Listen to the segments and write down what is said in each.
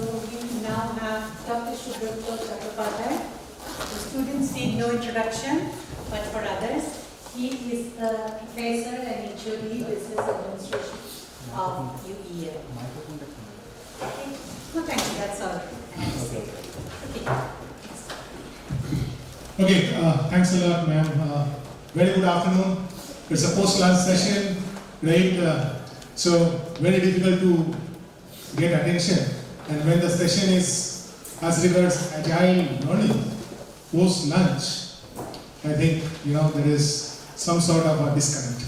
So we now have Dr. Subrata Chattopadhyay. The students need no introduction, but for others, he is the professor and HOD Business Administration of UEL. Okay. No, thank you. That's all. Okay. Thanks a lot, ma'am. Very good afternoon. It's a post-lunch session, right? So very difficult to get attention. And when the session is as regards agile learning, post-lunch, I think there is some sort of a disconnect.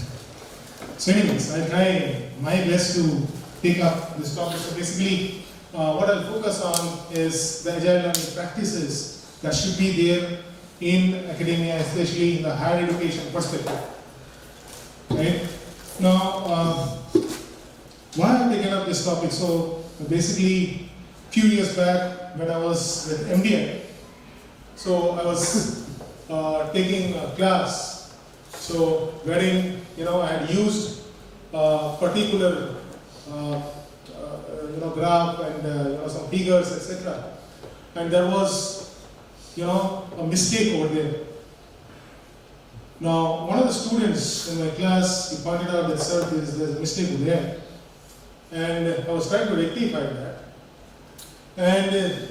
So, anyways, I'll try my best to take up this topic. So basically, what I'll focus on is the agile learning practices that should be there in academia, especially in the higher education perspective. Right? Now, why have I taken up this topic? So basically, few years back when I was with MDI, so I was taking a class, so wherein I had used a particular graph and some figures, etc. And there was a mistake over there. Now, one of the students in my class, he pointed out that, sir, there's a mistake over there. And I was trying to rectify that. And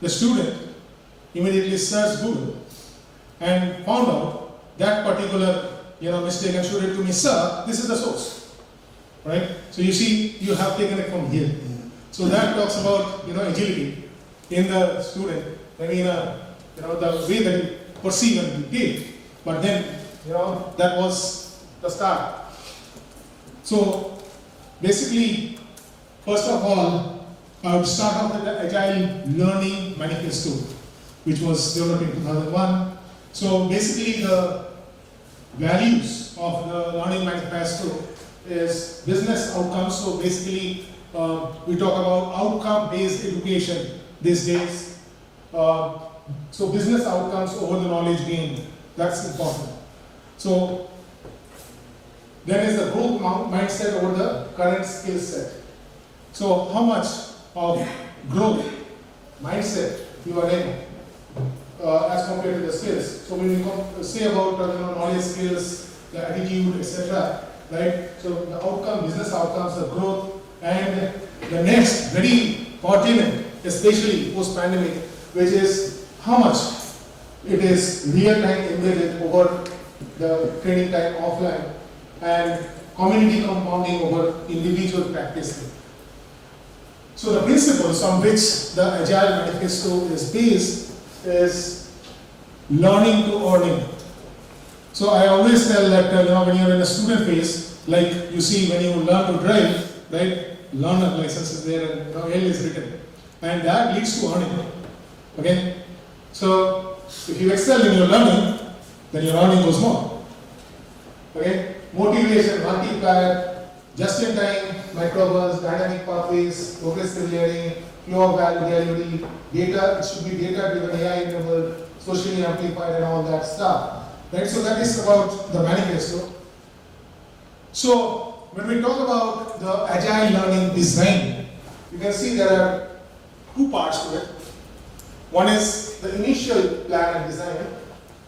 the student immediately searched Google and found out that particular mistake and showed it to me, sir, this is the source. Right? So you see, you have taken it from here. So that talks about agility in the student. I mean, the way that you perceive and behave. But then, that was the start. So basically, first of all, I would start off with the Agile Learning Manifesto, which was developed in 2001. So basically, the values of the Learning Manifesto is business outcomes. So basically, we talk about outcome-based education these days. So business outcomes over the knowledge gain, that's important. So then is the growth mindset over the current skill set. So how much of growth mindset you are in as compared to the skills. So when we say about knowledge, skills, the attitude, etc. Right? So the outcome, business outcomes, the growth, and the next very pertinent, especially post-pandemic, which is how much it is real-time embedded over the training time offline and community compounding over individual practice. So the principles on which the Agile Manifesto is based is learning to earning. So I always tell that when you're in a student phase, like you see when you learn to drive, right? Learner license is there and L is written, and that leads to earning. Okay, so if you excel in your learning, then your earning goes more. Okay, motivation, multiplier, just-in-time, microbursts, dynamic pathways, progressive learning, flow of value, data. It should be data-driven, AI-enabled, socially amplified, and all that stuff. Right. So that is about the manifesto. So when we talk about the agile learning design, you can see there are two parts to it. One is the initial plan and design,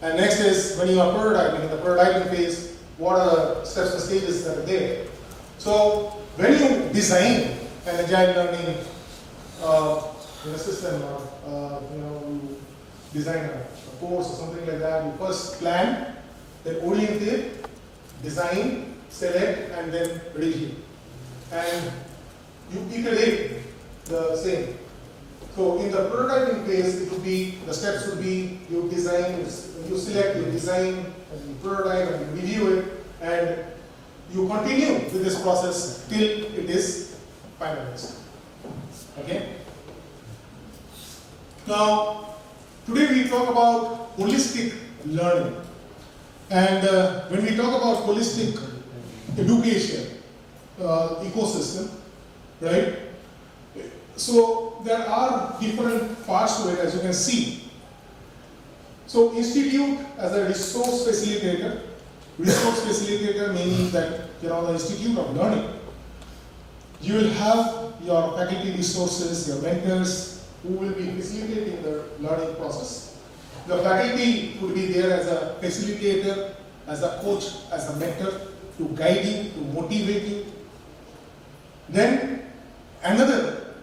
and next is when you are prototyping. In the prototyping phase, what are the steps and stages that are there? So when you design an agile learning system, or you design a course or something like that, you first plan, then orientate, design, select, and then ready. And you iterate the same. So in the prototyping phase, it would be, the steps would be you design, you select, you design, and you prototype, and you review it, and you continue with this process till it is finalized. Okay? Now, today we talk about holistic learning. And when we talk about holistic education ecosystem, right? So there are different parts to it, as you can see. So institute as a resource facilitator meaning that the institute of learning, you will have your faculty resources, your mentors, who will be facilitating the learning process. The faculty would be there as a facilitator, as a coach, as a mentor, to guide you, to motivate you. Then another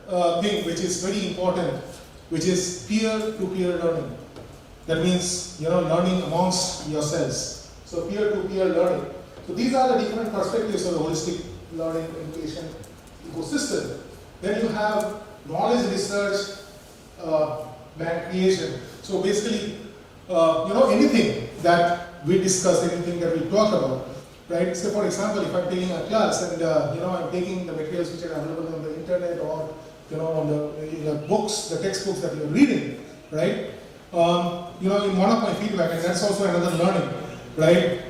thing which is very important, which is peer-to-peer learning. That means, learning amongst yourselves. So peer-to-peer learning. So these are the different perspectives of the holistic learning education ecosystem. Then you have knowledge research, and creation. So basically, anything that we discuss, anything that we talk about, right? So for example, if I'm taking a class and I'm taking the materials which are available on the internet or on the books, the textbooks that you're reading, right? In one of my feedback, and that's also another learning, right?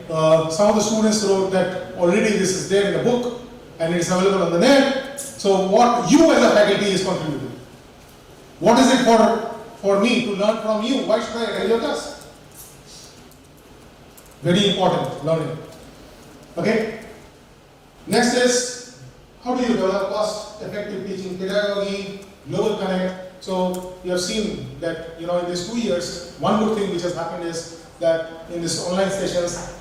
Some of the students wrote that already this is there in the book and it's available on the net. So what you as a faculty is contributing? What is it for me to learn from you? Why should I attend your class? Very important learning. Okay. Next is, how do you develop cost-effective teaching pedagogy, global connect? So you have seen that in these 2 years, one good thing which has happened is that in these online sessions,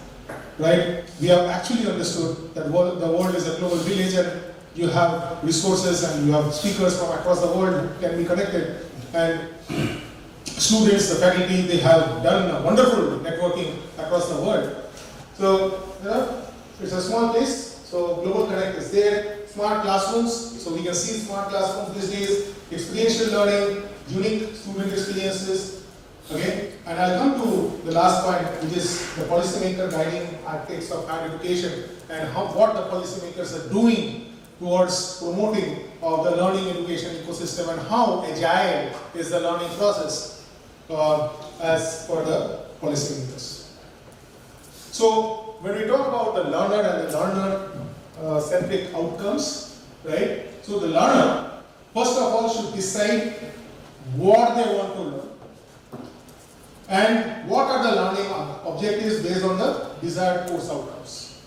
right, we have actually understood that the world is a global village and you have resources and you have speakers from across the world who can be connected. And students, the faculty, they have done a wonderful networking across the world. So, it's a small place. So global connect is there. Smart classrooms. So we can see smart classrooms these days. Experiential learning, unique student experiences. Okay. And I'll come to the last point, which is the policymaker guiding architects of higher education and what the policymakers are doing towards promoting of the learning education ecosystem and how agile is the learning process as per the policymakers. So when we talk about the learner and the learner centric outcomes, right? So the learner, first of all, should decide what they want to learn and what are the learning objectives based on the desired course outcomes.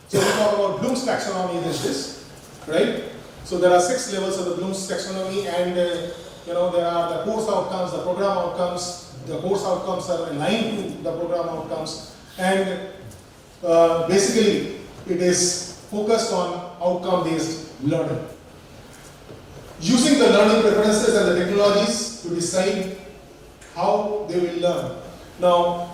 So we talk about Bloom's taxonomy these days. Right? So there are 6 levels of the Bloom's taxonomy and there are the course outcomes, the program outcomes. The course outcomes are aligned to the program outcomes and basically it is focused on outcome-based learning. Using the learning preferences and the technologies to decide how they will learn. Now,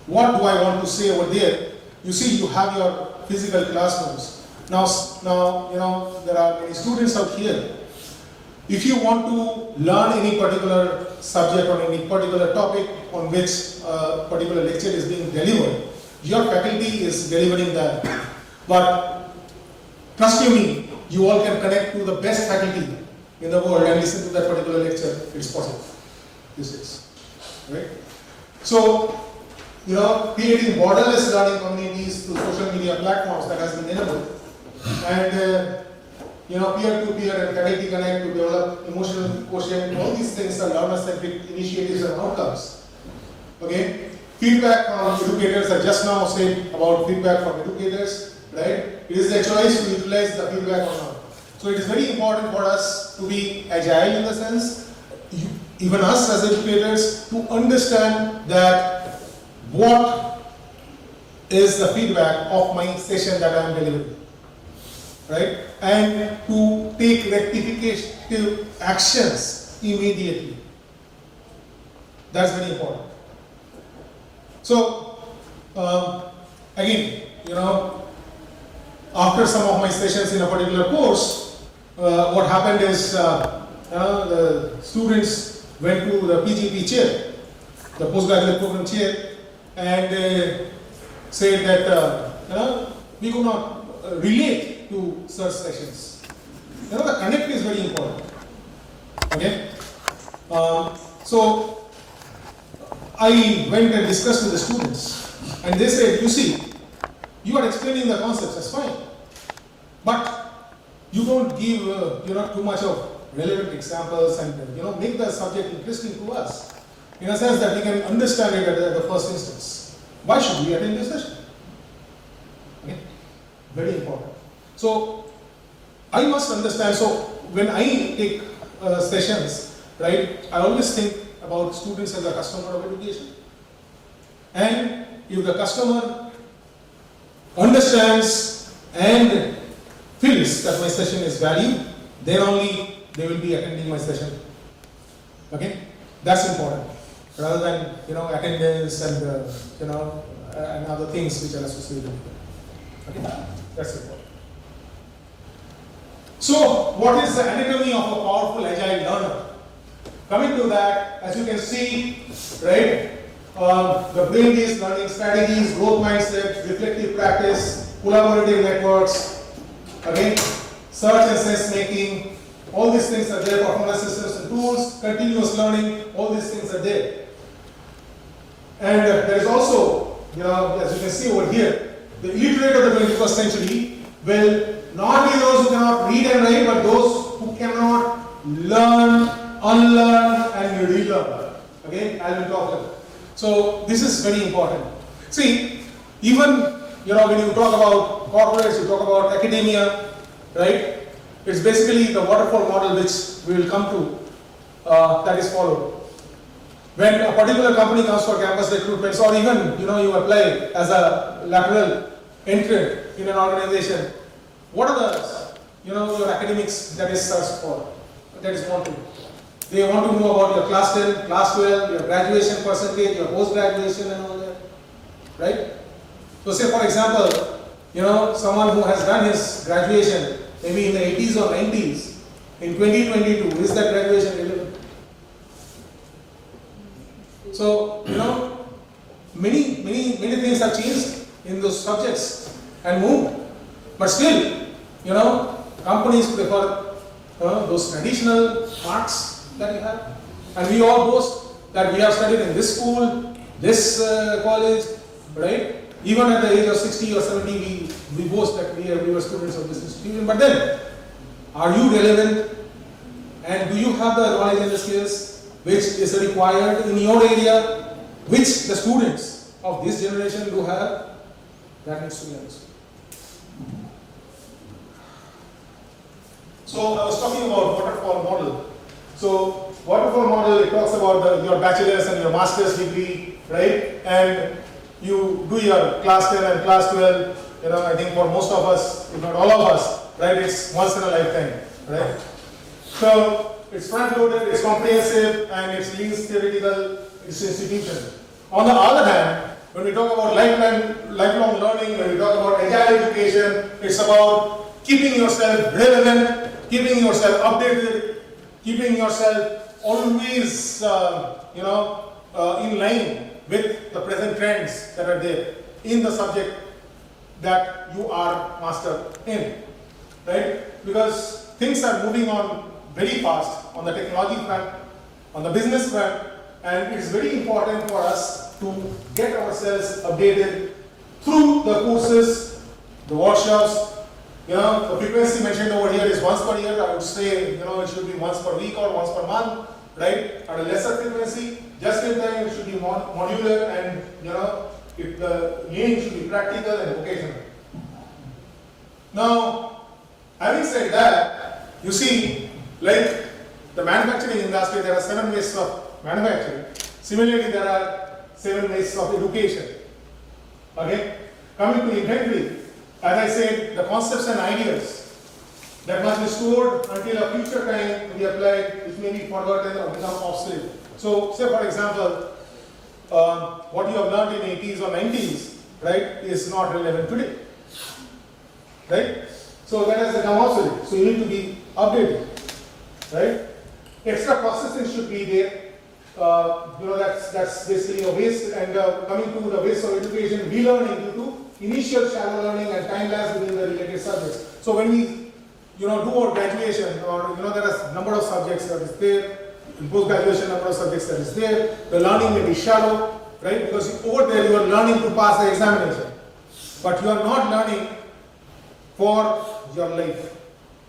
what do I want to say over there? You see, you have your physical classrooms. Now, there are many students out here. If you want to learn any particular subject or any particular topic on which a particular lecture is being delivered, your faculty is delivering that. But trust you me, you all can connect to the best faculty in the world and listen to that particular lecture. It's possible. This is right. So, creating borderless learning communities through social media platforms that has been enabled. And peer-to-peer and faculty connect to develop emotional quotient. All these things are learner-centric initiatives and outcomes. Okay, feedback from educators. I just now said about feedback from educators. Right, it is their choice to utilize the feedback or not. So it is very important for us to be agile in the sense, even us as educators, to understand that what is the feedback of my session that I am delivering. Right? And to take rectificative actions immediately. That's very important. So, again, after some of my sessions in a particular course, what happened is the students went to the PGP chair, the postgraduate program chair, and said that we could not relate to such sessions. The connect is very important. Okay. So I went and discussed with the students, and they said, "You see, you are explaining the concepts. That's fine, but you don't give too much of relevant examples and make the subject interesting to us, in a sense that we can understand it at the first instance. Why should we attend this session?" Okay. Very important. So I must understand. So when I take sessions, right, I always think about students as a customer of education. And if the customer understands and feels that my session is valued, then only they will be attending my session. Okay, that's important. Rather than attendance and and other things which are associated with it. Okay, that's important. So, what is the anatomy of a powerful agile learner? Coming to that, as you can see, right, the brain-based learning strategies, growth mindset, reflective practice, collaborative networks, again, search and sense making, all these things are there, performance systems and tools, continuous learning, all these things are there. And there is also, as you can see over here, the illiterate of the 21st century will not be those who cannot read and write, but those who cannot learn, unlearn, and relearn. Okay, I will talk about it. So this is very important. See, even when you talk about corporates, you talk about academia, right? It's basically the waterfall model which we will come to that is followed. When a particular company comes for campus recruitments, or even you apply as a lateral entrant in an organization, what are the your academics that is searched for, that is wanted? They want to know about your class 10, class 12, your graduation percentage, your post graduation and all that, right? So say for example, someone who has done his graduation maybe in the 80s or 90s, in 2022, is that graduation relevant? So, many things have changed in those subjects and moved. But still, companies prefer those traditional marks that you have. And we all boast that we have studied in this school, this college, right? Even at the age of 60 or 70, we boast that we were students of this institution. But then, are you relevant? And do you have the knowledge and the skills which is required in your area, which the students of this generation do have? That needs to be understood. So I was talking about waterfall model. So waterfall model, it talks about your bachelor's and your master's degree, right? And you do your class 10 and class 12, I think for most of us, if not all of us, right, it's once in a lifetime, right? So it's front-loaded, it's comprehensive, and it's least theoretical, it's institutional. On the other hand, when we talk about lifelong learning, when we talk about agile education, it's about keeping yourself relevant, keeping yourself updated, keeping yourself always, in line with the present trends that are there in the subject that you are master in, right? Because things are moving on very fast on the technology front, on the business front, and it's very important for us to get ourselves updated through the courses, the workshops. The frequency mentioned over here is once per year. I would say, it should be once per week or once per month, right? At a lesser frequency, just in time, it should be modular, and the learning should be practical and vocational. Now, having said that, you see, like the manufacturing industry, there are 7 ways of manufacturing. Similarly, there are 7 ways of education. Okay? Coming to inventory, as I said, the concepts and ideas that must be stored until a future time to be applied, which may be forgotten or become obsolete. So, say for example, what you have learned in 80s or 90s, right, is not relevant today. Right? So that has become obsolete. So you need to be updated. Right? Extra processing should be there. That's basically a waste. And coming to the waste of education, relearning due to initial shallow learning and time lapse within the related subjects. So when we do our graduation, or there are a number of subjects that is there, in post-graduation number of subjects that is there, the learning may be shallow, right? Because over there you are learning to pass the examination, but you are not learning for your life.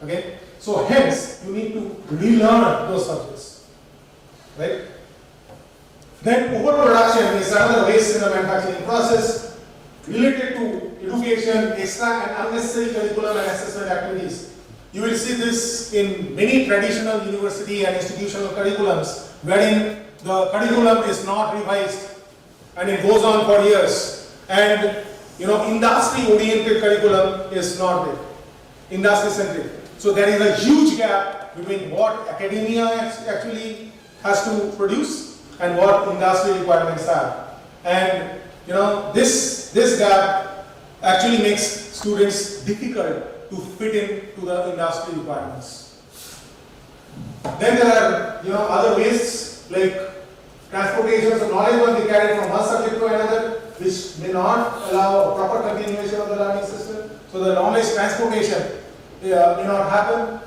Okay? So hence you need to relearn those subjects. Right? Then overproduction is another waste in the manufacturing process related to education, extra and unnecessary curriculum and assessment activities. You will see this in many traditional university and institutional curriculums, wherein the curriculum is not revised and it goes on for years. And industry-oriented curriculum is not there, industry-centric. So there is a huge gap between what academia actually has to produce and what industry requirements have. And this gap actually makes students difficult to fit into the industry requirements. Then there are other ways like transportation, so knowledge must be carried from one subject to another, which may not allow a proper continuation of the learning system. So the knowledge transportation may not happen.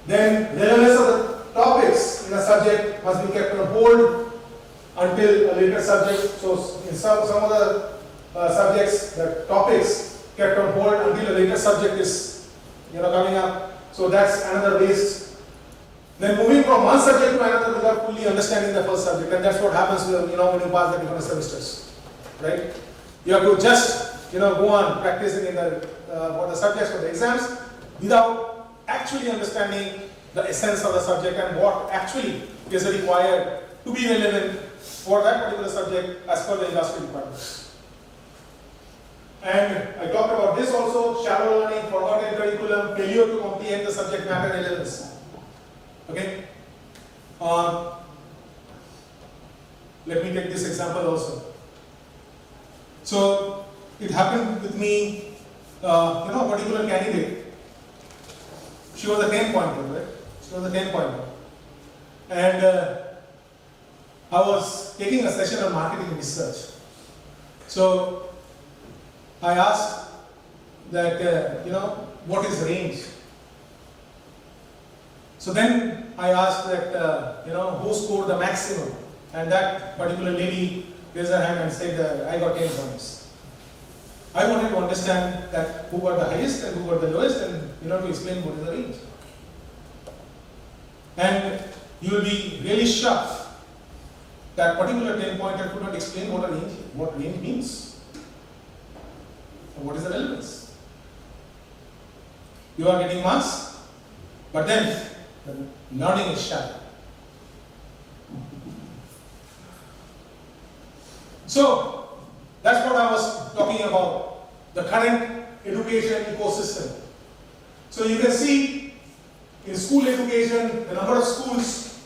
Then relevance of the topics in a subject must be kept on hold until a later subject. So in some of the subjects, the topics kept on hold until a later subject is coming up. So that's another waste. Then moving from one subject to another without fully understanding the first subject, and that's what happens when you pass the different semesters, right? You have to just go on practicing in the for the subjects for the exams without actually understanding the essence of the subject and what actually is required to be relevant for that particular subject as per the industry requirements. And I talked about this also: shallow learning, forgotten curriculum, failure to comprehend the subject matter relevance. Okay. Let me take this example also. So it happened with me, a particular candidate. She was a 10-pointer, right? She was a 10-pointer. And I was taking a session on marketing research. So I asked that, what is range? So then I asked that, who scored the maximum? And that particular lady raised her hand and said, I got 10 points. I wanted to understand that who got the highest and who got the lowest, and to explain what is the range. And you will be really shocked that particular 10-pointer could not explain what range means, and what is the relevance. You are getting marks, but then the learning is shallow. So that's what I was talking about, the current education ecosystem. So you can see in school education, the number of schools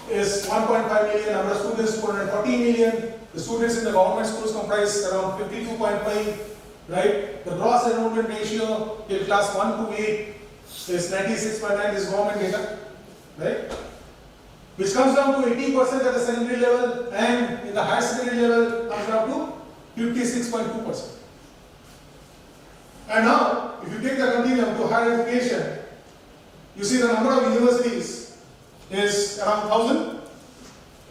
is 1.5 million, number of students 240 million. The students in the government schools comprise around 52.5, right? The gross enrollment ratio in class 1 to 8 is 96.9, is government data, right? Which comes down to 80% at the secondary level, and in the higher secondary level comes down to 56.2%. And now, if you take the continuum to higher education, you see the number of universities is around 1,000.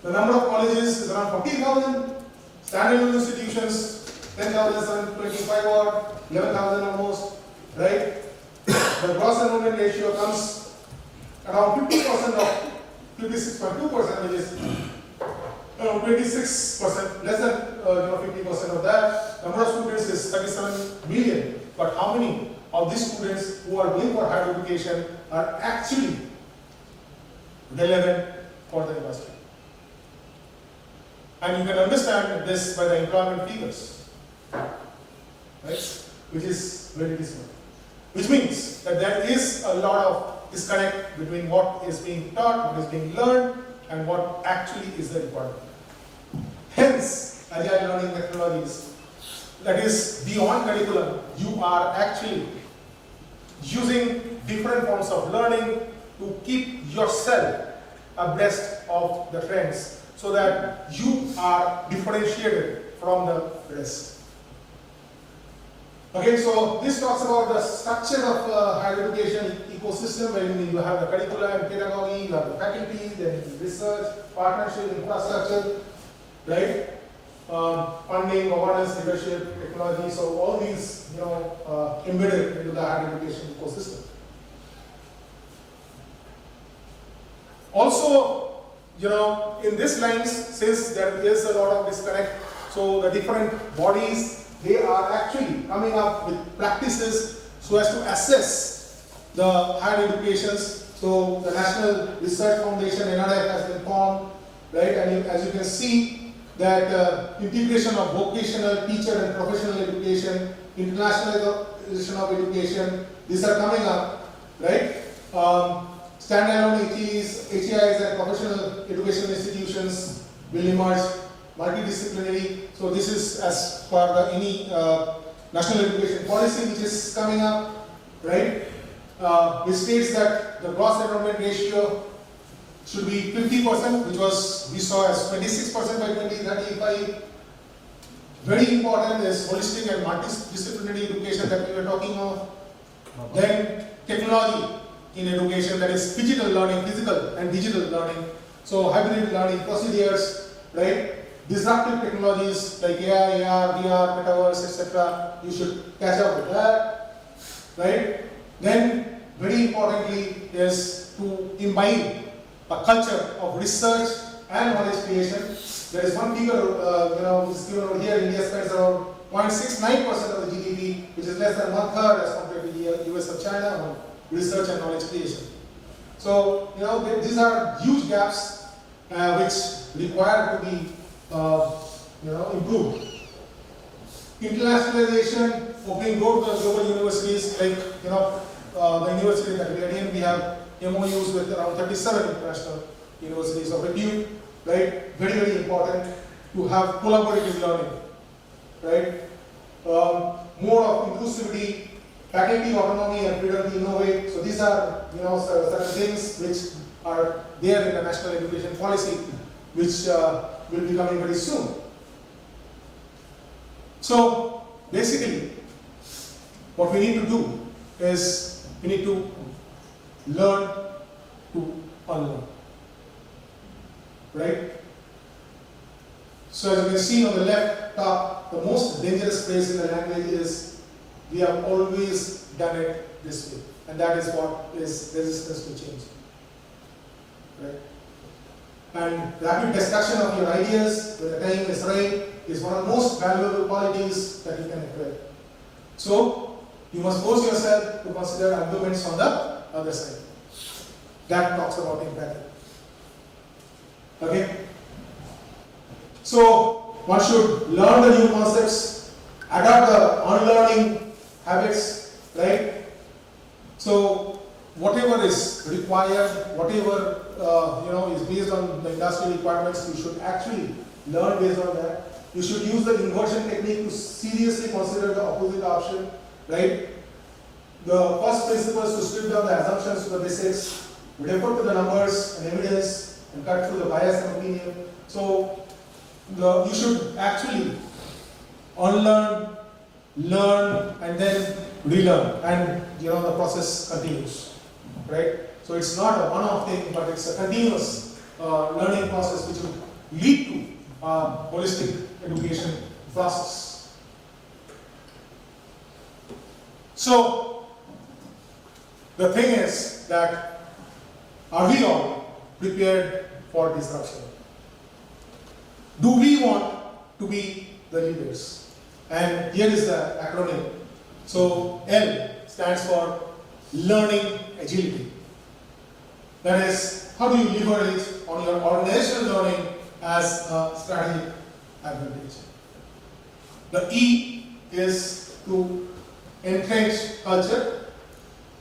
The number of colleges is around 40,000. Standalone institutions, 10,725 or 11,000 almost, right? The gross enrollment ratio comes around 50% of 56.2%, which is around 26%, less than 50% of that. Number of students is 37 million. But how many of these students who are going for higher education are actually relevant for the industry? And you can understand this by the employment figures, right? Which is very dismal. Which means that there is a lot of disconnect between what is being taught, what is being learned, and what actually is the requirement. Hence, agile learning methodologies, that is beyond curriculum, you are actually using different forms of learning to keep yourself abreast of the trends so that you are differentiated from the rest. Okay, so this talks about the structure of higher education ecosystem, where you have the curricula and pedagogy, you have the faculty, then research, partnership, infrastructure, right? Funding, governance, leadership, technology. So all these, embedded into the higher education ecosystem. Also, in this lines, since there is a lot of disconnect, so the different bodies, they are actually coming up with practices so as to assess the higher educations. So the National Research Foundation (NRF) has been formed, right? And as you can see, that integration of vocational, teacher and professional education, internationalization of education, these are coming up, right? Standalone HEIs and professional education institutions will emerge, multidisciplinary. So this is as per the any national education policy which is coming up, right? Which states that the gross enrollment ratio should be 50%, which was we saw as 26% by 2035. Very important is holistic and multidisciplinary education that we were talking of. Then technology in education, that is digital learning, physical and digital learning. So hybrid learning procedures, right? Disruptive technologies like AI, AR, VR, metaverse, etc. You should catch up with that, right? Then very importantly is to imbibe a culture of research and knowledge creation. There is one figure, which is given over here. India spends around 0.69% of the GDP, which is less than 1/3 as compared to the US or China on research and knowledge creation. So, these are huge gaps which require to be, improved. Internationalization, opening doors to the global universities, like, the university that we are in, we have MOUs with around 37 international universities of repute, right? Very, very important to have collaborative learning, right? More of inclusivity, faculty autonomy and freedom to innovate. So these are, certain things which are there in the national education policy, which will be coming very soon. So basically, what we need to do is we need to learn to unlearn, right? So as you can see on the left top, the most dangerous phrase in the language is we have always done it this way, and that is what is resistance to change, right? And rapid destruction of your ideas when the time is right is one of the most valuable qualities that you can acquire. So you must force yourself to consider arguments on the other side. That talks about empathy. Okay? So one should learn the new concepts, adapt the unlearning habits, right? So whatever is required, whatever is based on the industry requirements, you should actually learn based on that. You should use the inversion technique to seriously consider the opposite option, right? The first principle is to strip down the assumptions to the basics, refer to the numbers and evidence, and cut through the bias and opinion. So you should actually unlearn, learn, and then relearn, and the process continues, right? So it's not a one-off thing, but it's a continuous learning process which will lead to a holistic education process. So the thing is that, are we all prepared for disruption? Do we want to be the leaders? And here is the acronym. So L stands for learning agility. That is, how do you leverage on your organizational learning as a strategic advantage? The E is to entrench culture,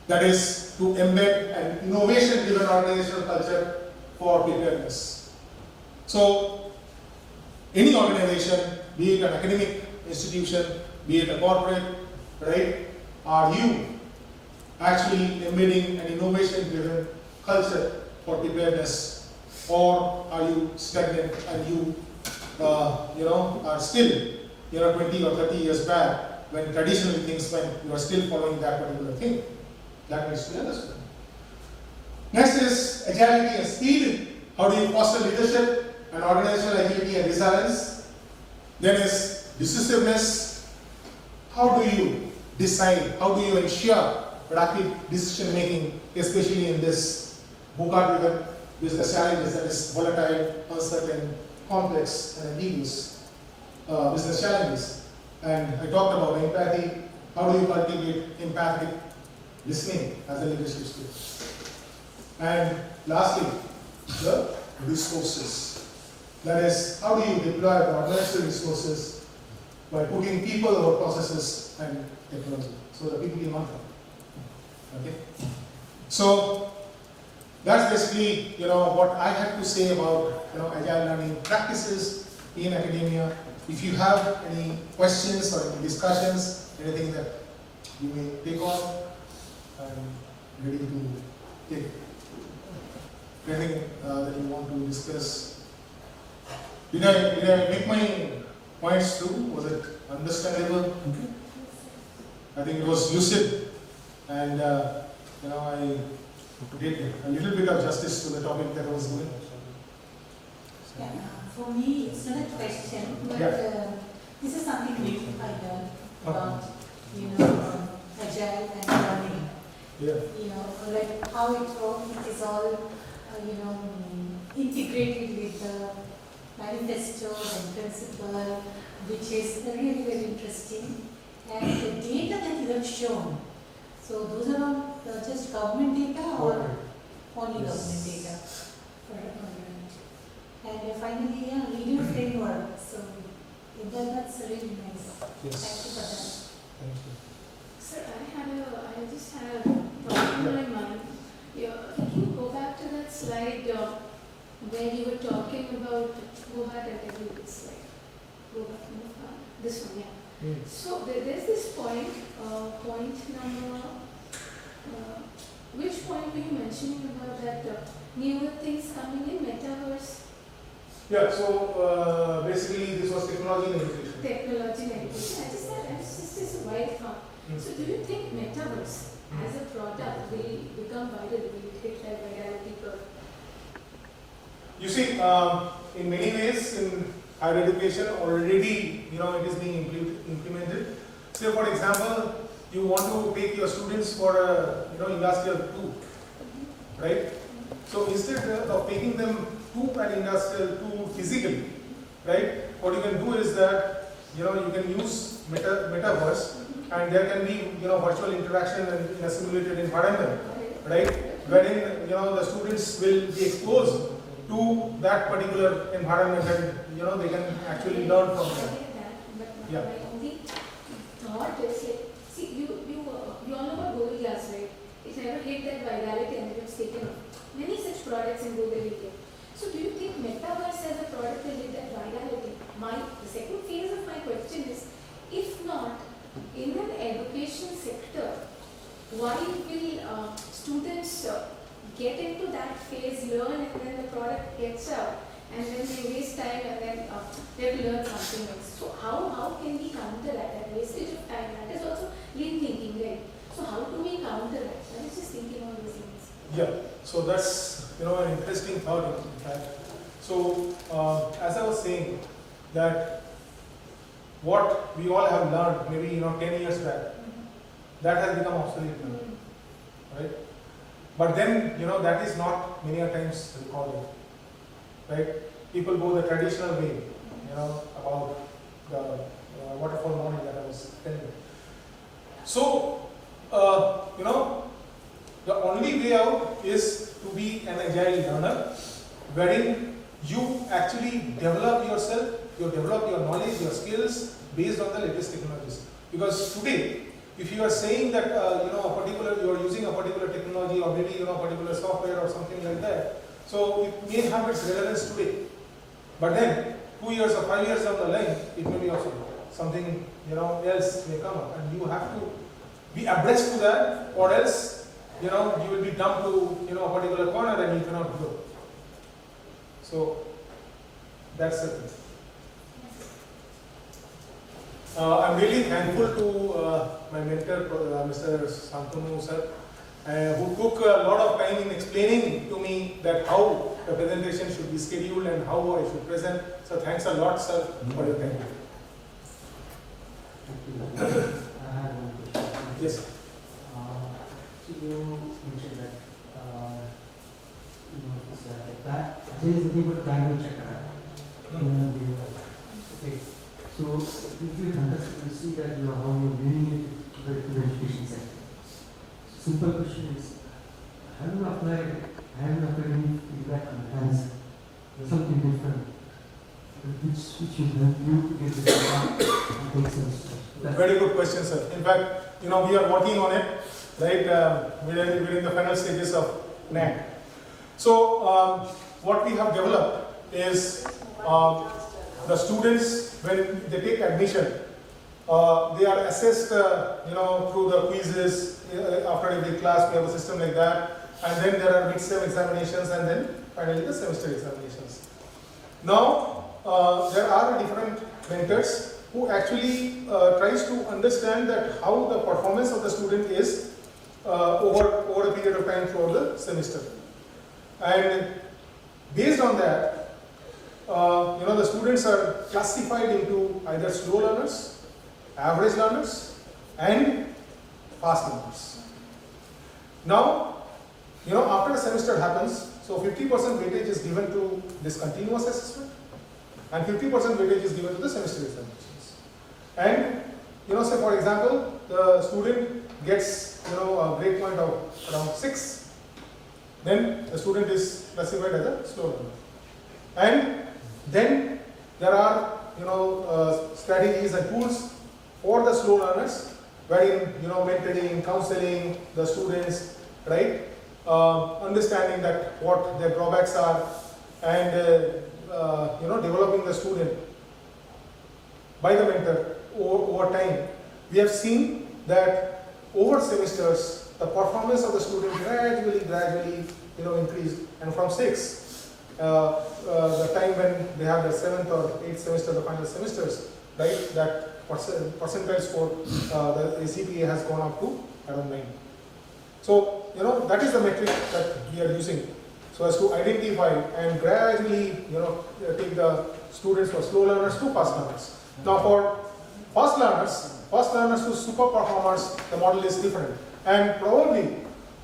that is to embed an innovation-driven organizational culture for preparedness. So any organization, be it an academic institution, be it a corporate, right? Are you actually embedding an innovation-driven culture for preparedness, or are you stagnant and you, are still, 20 or 30 years back when traditionally things went, you are still following that particular thing? That needs to be understood. Next is agility and speed. How do you foster leadership and organizational agility and resilience? Then is decisiveness. How do you decide? How do you ensure rapid decision making, especially in this VUCA-driven business challenges, that is volatile, uncertain, complex, and ambiguous business challenges? And I talked about empathy. How do you cultivate empathic listening as a leadership skill. And lastly, the resources. That is, how do you deploy the administrative resources by putting people over processes and technology, so that people can learn from it. Okay? So that's basically, what I had to say about, agile learning practices in academia. If you have any questions or any discussions, anything that you may take on, I'm ready to take. Anything that you want to discuss? Did I make my points true? Was it understandable? I think it was lucid, and I did a little bit of justice to the topic that I was doing. Yeah, for me, it's not a question, but this is something new I learned about, agile and learning. Yeah. Like how it is all, integrated with the manifesto and principle, which is really very interesting. And the data that you have shown, so those are all just government data or only government data? And finally, leader framework. So that's really nice. Yes. Thank you for that. Thank you. Sir, I just had a thought in my mind. Can you go back to that slide where you were talking about, go back and tell you this slide. Go back, this one, yeah. Mm. So there's this point, point number, which point were you mentioning about that newer things coming in, metaverse? Yeah, so basically this was technology and education. Technology and education. I just this is a wild thought. So do you think metaverse as a product will become viral, will it hit that virality curve? You see, in many ways, in higher education already, it is being implemented. Say, for example, you want to take your students for a, industrial tour, right? So instead of taking them to an industrial tour physically, right? What you can do is that, you can use metaverse, and there can be, virtual interaction in a simulated environment, right? Wherein, the students will be exposed to that particular environment, and, they can actually learn from I that. get that, but Yeah. my only thought is like, see, you all know about Google Glass, right? It never hit that virality and it was taken off. Many such products in Google India. So do you think metaverse as a product will hit that virality? The second phase of my question is, if not, in an education sector, why will students get into that phase, learn, and then the product gets out, and then they waste time, and then they have to learn something else? So how can we counter that wastage of time? That is also lean thinking, right? So how do we counter that? I was just thinking on these things. Yeah, so that's, an interesting thought, in fact. So, as I was saying, that what we all have learned, maybe, 10 years back, that has become obsolete now, right? But then, that is not many a times recorded, right? People go the traditional way, about the waterfall model that I was telling you. So, the only way out is to be an agile learner, wherein you actually develop yourself, you develop your knowledge, your skills based on the latest technologies. Because today, if you are saying that you are using a particular technology, or maybe a particular software or something like that, so it may have its relevance today. But then 2 years or 5 years down the line, it may be obsolete. Something else may come up, and you have to be abreast to that, or else you will be dumped to a particular corner and you cannot grow. So that's it. I'm really thankful to my mentor, Mr. Santanu sir, who took a lot of time in explaining to me that how the presentation should be scheduled and how I should present. So thanks a lot, sir, for your time. I have one question. Yes. So you mentioned that there is nothing but manual checker. Okay. So if you see that how you're bringing it to the education sector. simple question is, I haven't applied any feedback on hands. There's something different. Which will help you to get the feedback and take some steps. Very good question, sir. In fact, we are working on it, right? We're in the final stages of NAC. So, what we have developed is the students, when they take admission, they are assessed, through the quizzes. After every class, we have a system like that, and then there are mid-sem examinations, and then finally the semester examinations. Now, there are different mentors who actually tries to understand that how the performance of the student is over a period of time throughout the semester, and based on that, the students are classified into either slow learners, average learners, and fast learners. Now, after a semester happens, so 50% weightage is given to this continuous assessment, and 50% weightage is given to the semester examinations. And, say for example, the student gets, a grade point of around 6, then the student is classified as a slow learner. And then there are, strategies and tools for the slow learners, wherein, mentoring, counseling the students, right? Understanding that what their drawbacks are, and developing the student by the mentor over time. We have seen that over semesters, the performance of the student gradually, increased, and from 6, the time when they have the 7th or 8th semester, the final semesters, right? That percentile score, the ACPA has gone up to around 9. So, that is the metric that we are using, so as to identify and gradually, take the students for slow learners to fast learners. Now, for fast learners to super performers, the model is different, and probably,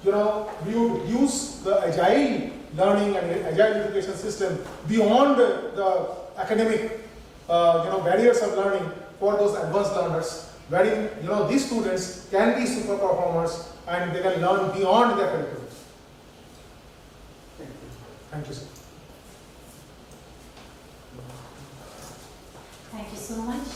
we would use the agile learning and agile education system beyond the academic, barriers of learning for those advanced learners, wherein, these students can be super performers and they can learn beyond their curriculum. Thank you, sir. Thank you so much.